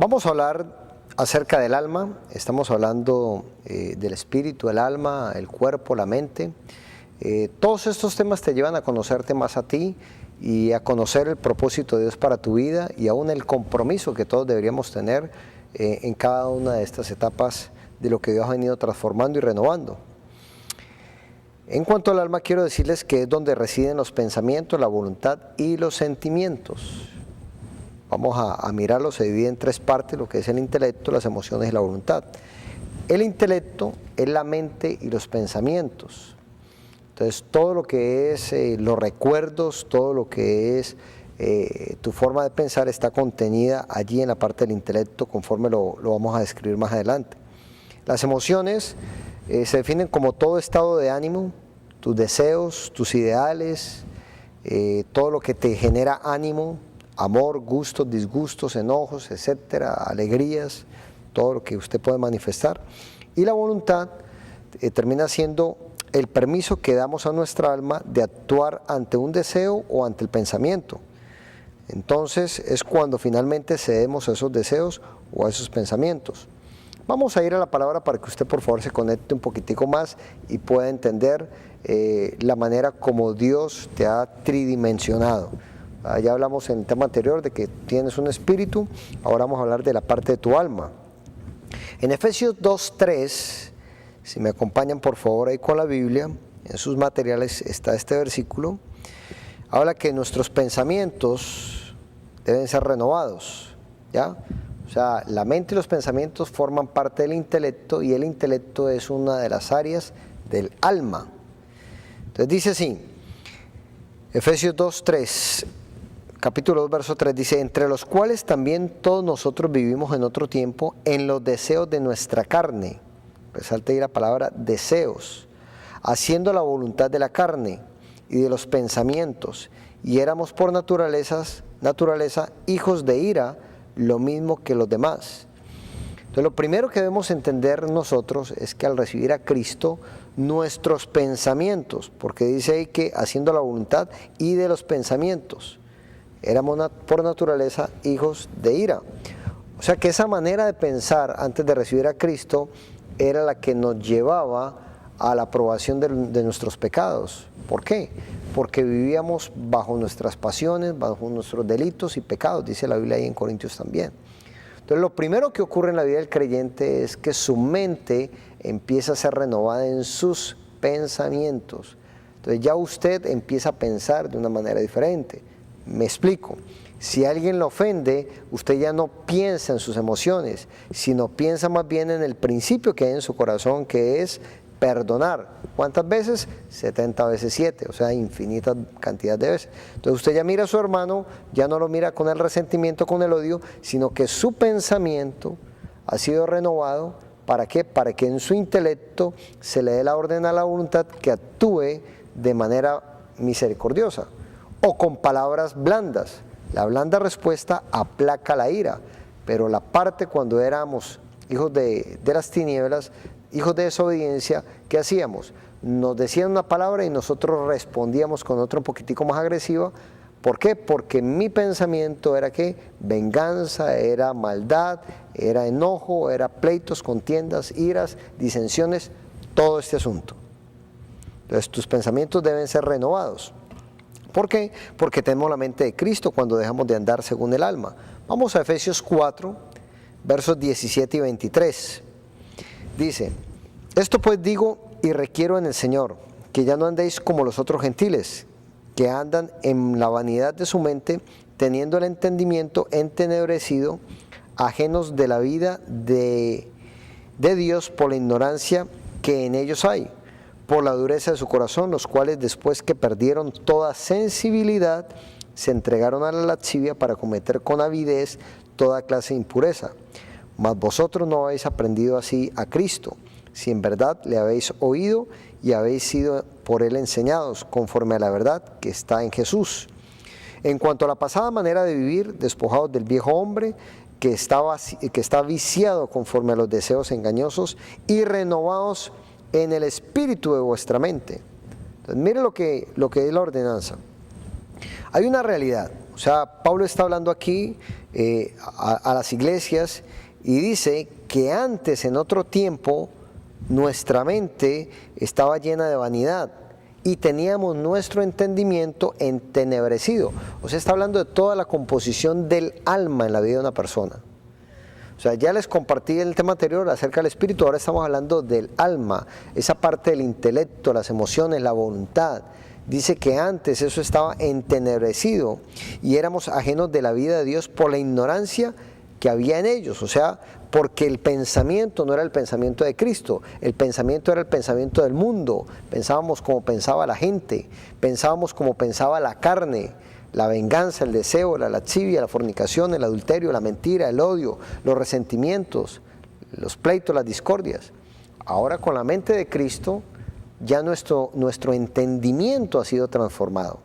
Vamos a hablar acerca del alma. Estamos hablando del espíritu, el alma, el cuerpo, la mente. Todos estos temas te llevan a conocerte más a ti y a conocer el propósito de Dios para tu vida y aún el compromiso que todos deberíamos tener en cada una de estas etapas de lo que Dios ha venido transformando y renovando. En cuanto al alma, quiero decirles que es donde residen los pensamientos, la voluntad y los sentimientos. Vamos a mirarlo, se divide en tres partes, lo que es el intelecto, las emociones y la voluntad. El intelecto es la mente y los pensamientos. Entonces, todo lo que es los recuerdos, todo lo que es tu forma de pensar está contenida allí en la parte del intelecto, conforme lo vamos a describir más adelante. Las emociones se definen como todo estado de ánimo, tus deseos, tus ideales, todo lo que te genera ánimo, amor, gustos, disgustos, enojos, etcétera, alegrías, todo lo que usted puede manifestar. Y la voluntad termina siendo el permiso que damos a nuestra alma de actuar ante un deseo o ante el pensamiento. Entonces es cuando finalmente cedemos a esos deseos o a esos pensamientos. Vamos a ir a la palabra para que usted por favor se conecte un poquitico más y pueda entender la manera como Dios te ha tridimensionado. Ya hablamos en el tema anterior de que tienes un espíritu, ahora vamos a hablar de la parte de tu alma. En Efesios 2:3, si me acompañan por favor ahí con la Biblia, en sus materiales está este versículo, habla que nuestros pensamientos deben ser renovados, ¿ya? O sea, la mente y los pensamientos forman parte del intelecto y el intelecto es una de las áreas del alma. Entonces dice así, Efesios 2:3, capítulo 2, verso 3, dice, entre los cuales también todos nosotros vivimos en otro tiempo en los deseos de nuestra carne. Resalte ahí la palabra deseos, haciendo la voluntad de la carne y de los pensamientos, y éramos por naturaleza hijos de ira, lo mismo que los demás. Entonces lo primero que debemos entender nosotros es que al recibir a Cristo, nuestros pensamientos, porque dice ahí que haciendo la voluntad y de los pensamientos, éramos por naturaleza hijos de ira. O sea que esa manera de pensar antes de recibir a Cristo era la que nos llevaba a la aprobación de nuestros pecados. ¿Por qué? Porque vivíamos bajo nuestras pasiones, bajo nuestros delitos y pecados, dice la Biblia ahí en Corintios también. Entonces lo primero que ocurre en la vida del creyente es que su mente empieza a ser renovada en sus pensamientos. Entonces ya usted empieza a pensar de una manera diferente. Me explico. Si alguien lo ofende, usted ya no piensa en sus emociones, sino piensa más bien en el principio que hay en su corazón, que es perdonar. ¿Cuántas veces? 70 veces 7, o sea, infinita cantidad de veces. Entonces usted ya mira a su hermano, ya no lo mira con el resentimiento, con el odio, sino que su pensamiento ha sido renovado. ¿Para qué? Para que en su intelecto se le dé la orden a la voluntad que actúe de manera misericordiosa o con palabras blandas. La blanda respuesta aplaca la ira, pero la parte cuando éramos hijos de las tinieblas, hijos de desobediencia, ¿qué hacíamos? Nos decían una palabra y nosotros respondíamos con otra un poquitico más agresiva. ¿Por qué? Porque mi pensamiento era ¿qué? Venganza, era maldad, era enojo, era pleitos, contiendas, iras, disensiones, todo este asunto. Entonces tus pensamientos deben ser renovados. ¿Por qué? Porque tenemos la mente de Cristo cuando dejamos de andar según el alma. Vamos a Efesios 4, versos 17 y 23. Dice, esto pues digo y requiero en el Señor, que ya no andéis como los otros gentiles, que andan en la vanidad de su mente, teniendo el entendimiento entenebrecido, ajenos de la vida de Dios por la ignorancia que en ellos hay, por la dureza de su corazón, los cuales después que perdieron toda sensibilidad, se entregaron a la lascivia para cometer con avidez toda clase de impureza. Mas vosotros no habéis aprendido así a Cristo, si en verdad le habéis oído y habéis sido por él enseñados, conforme a la verdad que está en Jesús. En cuanto a la pasada manera de vivir, despojados del viejo hombre, que está viciado conforme a los deseos engañosos, y renovados en el espíritu de vuestra mente. Entonces, mire lo que es la ordenanza. Hay una realidad, O sea, Pablo está hablando aquí a las iglesias y dice que antes, en otro tiempo, nuestra mente estaba llena de vanidad y teníamos nuestro entendimiento entenebrecido. O sea, está hablando de toda la composición del alma en la vida de una persona. O sea, ya les compartí el tema anterior acerca del espíritu, ahora estamos hablando del alma, esa parte del intelecto, las emociones, la voluntad. Dice que antes eso estaba entenebrecido y éramos ajenos de la vida de Dios por la ignorancia que había en ellos. O sea, porque el pensamiento no era el pensamiento de Cristo, el pensamiento era el pensamiento del mundo. Pensábamos como pensaba la gente, pensábamos como pensaba la carne, la venganza, el deseo, la lascivia, la fornicación, el adulterio, la mentira, el odio, los resentimientos, los pleitos, las discordias. Ahora con la mente de Cristo ya nuestro entendimiento ha sido transformado.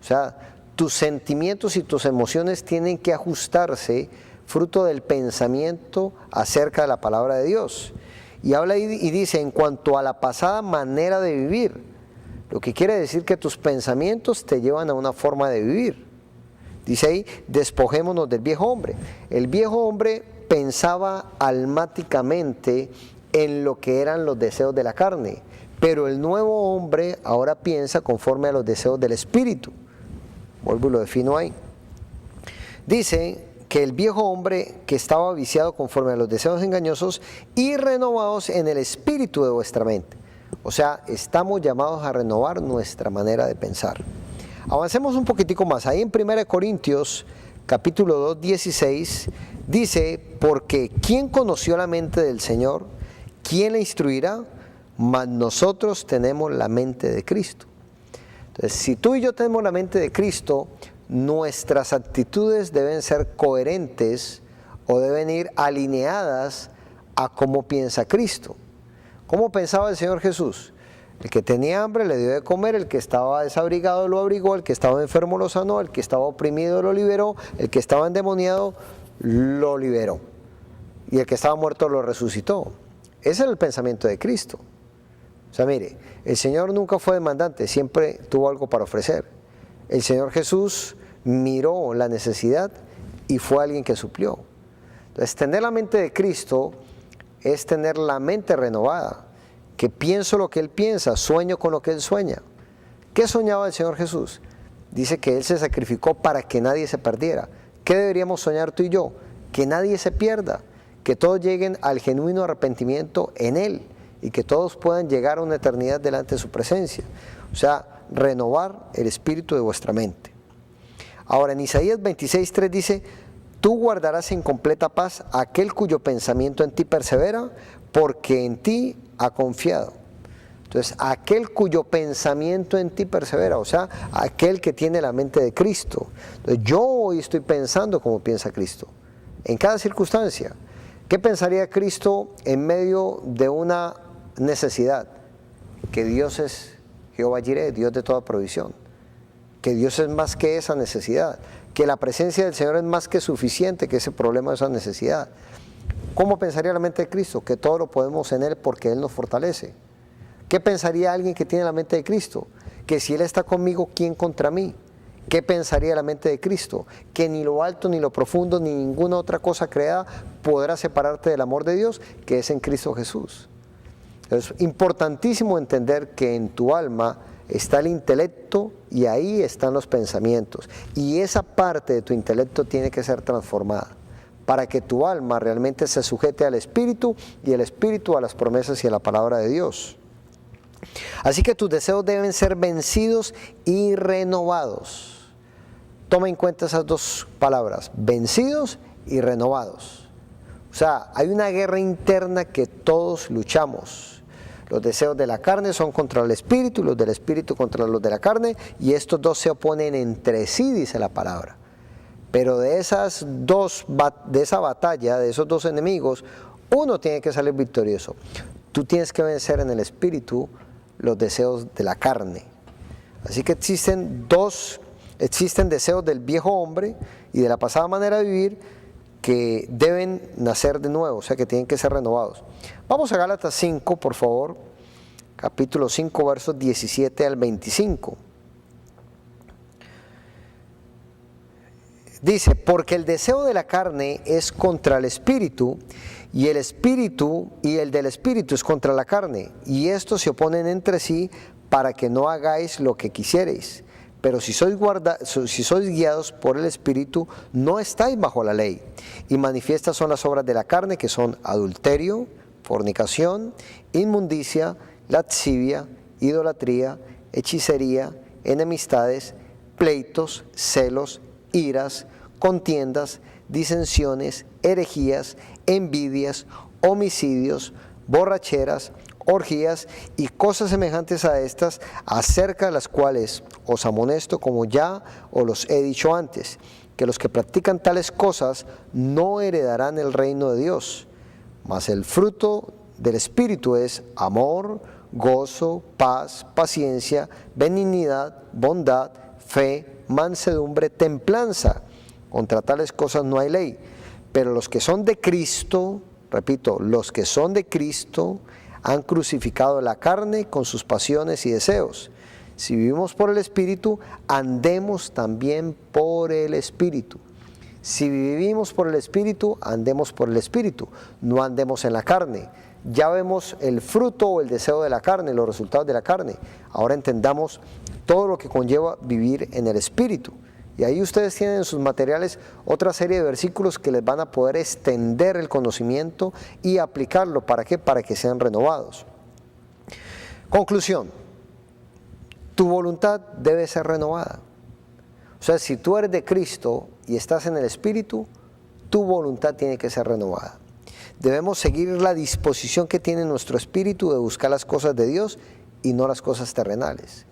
O sea, tus sentimientos y tus emociones tienen que ajustarse fruto del pensamiento acerca de la palabra de Dios. Y habla y dice, en cuanto a la pasada manera de vivir, lo que quiere decir que tus pensamientos te llevan a una forma de vivir. Dice ahí, despojémonos del viejo hombre. El viejo hombre pensaba almáticamente en lo que eran los deseos de la carne, pero el nuevo hombre ahora piensa conforme a los deseos del espíritu. Vuelvo y lo defino ahí. Dice que el viejo hombre que estaba viciado conforme a los deseos engañosos y renovados en el espíritu de vuestra mente. O sea, estamos llamados a renovar nuestra manera de pensar. Avancemos un poquitico más. Ahí en 1 Corintios, capítulo 2, 16, dice, porque ¿quién conoció la mente del Señor? ¿Quién le instruirá? Mas nosotros tenemos la mente de Cristo. Entonces, si tú y yo tenemos la mente de Cristo, nuestras actitudes deben ser coherentes o deben ir alineadas a cómo piensa Cristo. ¿Cómo pensaba el Señor Jesús? El que tenía hambre le dio de comer, el que estaba desabrigado lo abrigó, el que estaba enfermo lo sanó, el que estaba oprimido lo liberó, el que estaba endemoniado lo liberó y el que estaba muerto lo resucitó. Ese era el pensamiento de Cristo. O sea, mire, el Señor nunca fue demandante, siempre tuvo algo para ofrecer. El Señor Jesús miró la necesidad y fue alguien que suplió. Entonces, tener la mente de Cristo es tener la mente renovada, que pienso lo que Él piensa, sueño con lo que Él sueña. ¿Qué soñaba el Señor Jesús? Dice que Él se sacrificó para que nadie se perdiera. ¿Qué deberíamos soñar tú y yo? Que nadie se pierda, que todos lleguen al genuino arrepentimiento en Él y que todos puedan llegar a una eternidad delante de su presencia. O sea, renovar el espíritu de vuestra mente. Ahora en Isaías 26:3 dice, tú guardarás en completa paz a aquel cuyo pensamiento en ti persevera, porque en ti ha confiado. Entonces, aquel cuyo pensamiento en ti persevera, o sea, aquel que tiene la mente de Cristo. Entonces, yo hoy estoy pensando como piensa Cristo, en cada circunstancia. ¿Qué pensaría Cristo en medio de una necesidad? Que Dios es Jehová Jireh, Dios de toda provisión. Que Dios es más que esa necesidad. Que la presencia del Señor es más que suficiente que ese problema, esa necesidad. ¿Cómo pensaría la mente de Cristo? Que todo lo podemos en Él porque Él nos fortalece. ¿Qué pensaría alguien que tiene la mente de Cristo? Que si Él está conmigo, ¿quién contra mí? ¿Qué pensaría la mente de Cristo? Que ni lo alto, ni lo profundo, ni ninguna otra cosa creada podrá separarte del amor de Dios, que es en Cristo Jesús. Es importantísimo entender que en tu alma está el intelecto y ahí están los pensamientos. Y esa parte de tu intelecto tiene que ser transformada para que tu alma realmente se sujete al Espíritu y el Espíritu a las promesas y a la palabra de Dios. Así que tus deseos deben ser vencidos y renovados. Toma en cuenta esas dos palabras, vencidos y renovados. O sea, hay una guerra interna que todos luchamos. Los deseos de la carne son contra el espíritu, los del espíritu contra los de la carne, y estos dos se oponen entre sí, dice la palabra. Pero de esa batalla, de esos dos enemigos, uno tiene que salir victorioso. Tú tienes que vencer en el espíritu los deseos de la carne. Así que existen deseos del viejo hombre y de la pasada manera de vivir que deben nacer de nuevo, o sea que tienen que ser renovados. Vamos a Gálatas 5, por favor, capítulo 5, versos 17 al 25. Dice, porque el deseo de la carne es contra el espíritu, y el espíritu y el del espíritu es contra la carne, y estos se oponen entre sí para que no hagáis lo que quisierais. Pero si sois guiados por el espíritu, no estáis bajo la ley. Y manifiestas son las obras de la carne, que son adulterio, fornicación, inmundicia, lascivia, idolatría, hechicería, enemistades, pleitos, celos, iras, contiendas, disensiones, herejías, envidias, homicidios, borracheras, orgías y cosas semejantes a estas, acerca de las cuales os amonesto, como ya os los he dicho antes, que los que practican tales cosas no heredarán el reino de Dios. Mas el fruto del Espíritu es amor, gozo, paz, paciencia, benignidad, bondad, fe, mansedumbre, templanza. Contra tales cosas no hay ley. Pero los que son de Cristo, repito, los que son de Cristo han crucificado la carne con sus pasiones y deseos. Si vivimos por el Espíritu, andemos también por el Espíritu. Si vivimos por el Espíritu, andemos por el Espíritu, no andemos en la carne. Ya vemos el fruto o el deseo de la carne, los resultados de la carne. Ahora entendamos todo lo que conlleva vivir en el Espíritu. Y ahí ustedes tienen en sus materiales otra serie de versículos que les van a poder extender el conocimiento y aplicarlo. ¿Para qué? Para que sean renovados. Conclusión. Tu voluntad debe ser renovada. O sea, si tú eres de Cristo y estás en el Espíritu, tu voluntad tiene que ser renovada. Debemos seguir la disposición que tiene nuestro espíritu de buscar las cosas de Dios y no las cosas terrenales.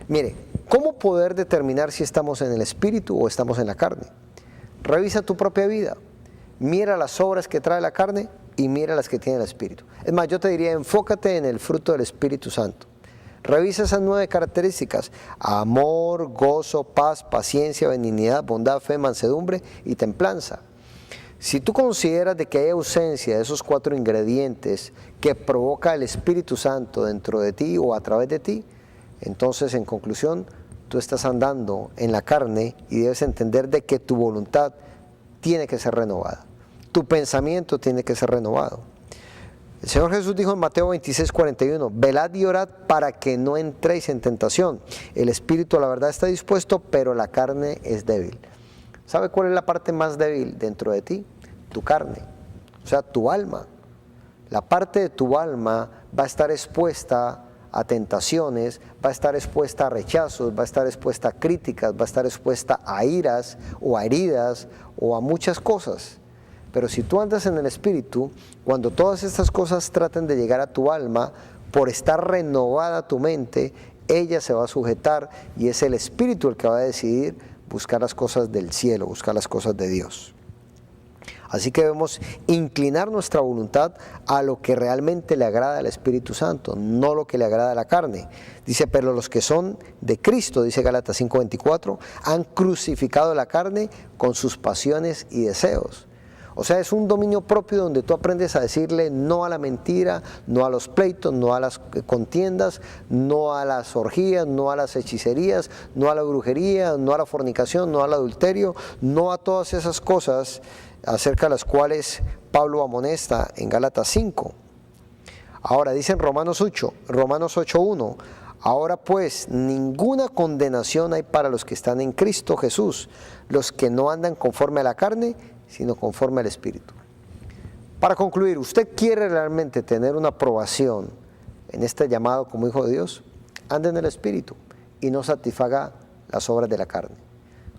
Mire, ¿cómo poder determinar si estamos en el espíritu o estamos en la carne? Revisa tu propia vida, mira las obras que trae la carne y mira las que tiene el espíritu. Es más, yo te diría, enfócate en el fruto del Espíritu Santo. Revisa esas 9 características: amor, gozo, paz, paciencia, benignidad, bondad, fe, mansedumbre y templanza. Si tú consideras de que hay ausencia de esos 4 ingredientes que provoca el Espíritu Santo dentro de ti o a través de ti, entonces, en conclusión, tú estás andando en la carne y debes entender de que tu voluntad tiene que ser renovada. Tu pensamiento tiene que ser renovado. El Señor Jesús dijo en Mateo 26:41, velad y orad para que no entréis en tentación. El espíritu, la verdad, está dispuesto, pero la carne es débil. ¿Sabe cuál es la parte más débil dentro de ti? Tu carne, o sea, tu alma. La parte de tu alma va a estar expuesta a tentaciones, va a estar expuesta a rechazos, va a estar expuesta a críticas, va a estar expuesta a iras o a heridas o a muchas cosas. Pero si tú andas en el Espíritu, cuando todas estas cosas traten de llegar a tu alma, por estar renovada tu mente, ella se va a sujetar y es el Espíritu el que va a decidir buscar las cosas del cielo, buscar las cosas de Dios. Así que debemos inclinar nuestra voluntad a lo que realmente le agrada al Espíritu Santo, no lo que le agrada a la carne. Dice, pero los que son de Cristo, dice Gálatas 5:24, han crucificado la carne con sus pasiones y deseos. O sea, es un dominio propio donde tú aprendes a decirle no a la mentira, no a los pleitos, no a las contiendas, no a las orgías, no a las hechicerías, no a la brujería, no a la fornicación, no al adulterio, no a todas esas cosas acerca de las cuales Pablo amonesta en Gálatas 5. Ahora dice en Romanos 8:1, ahora pues ninguna condenación hay para los que están en Cristo Jesús, los que no andan conforme a la carne, sino conforme al Espíritu. Para concluir, ¿usted quiere realmente tener una aprobación en este llamado como hijo de Dios? Ande en el Espíritu y no satisfaga las obras de la carne.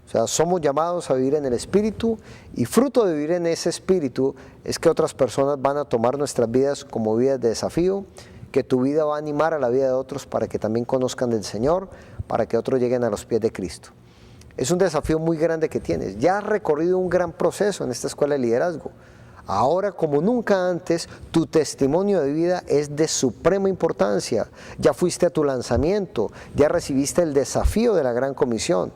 O sea, somos llamados a vivir en el Espíritu y fruto de vivir en ese Espíritu es que otras personas van a tomar nuestras vidas como vidas de desafío, que tu vida va a animar a la vida de otros para que también conozcan del Señor, para que otros lleguen a los pies de Cristo. Es un desafío muy grande que tienes. Ya has recorrido un gran proceso en esta escuela de liderazgo. Ahora, como nunca antes, tu testimonio de vida es de suprema importancia. Ya fuiste a tu lanzamiento, ya recibiste el desafío de la gran comisión.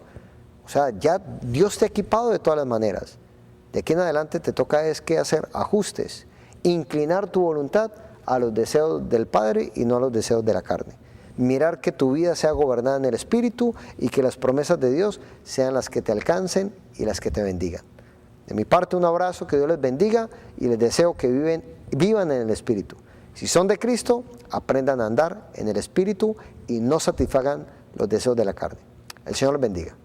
O sea, ya Dios te ha equipado de todas las maneras. De aquí en adelante te toca es que hacer ajustes, inclinar tu voluntad a los deseos del Padre y no a los deseos de la carne. mirar que tu vida sea gobernada en el Espíritu y que las promesas de Dios sean las que te alcancen y las que te bendigan. De mi parte, un abrazo, que Dios les bendiga y les deseo que vivan en el Espíritu. Si son de Cristo, aprendan a andar en el Espíritu y no satisfagan los deseos de la carne. El Señor los bendiga.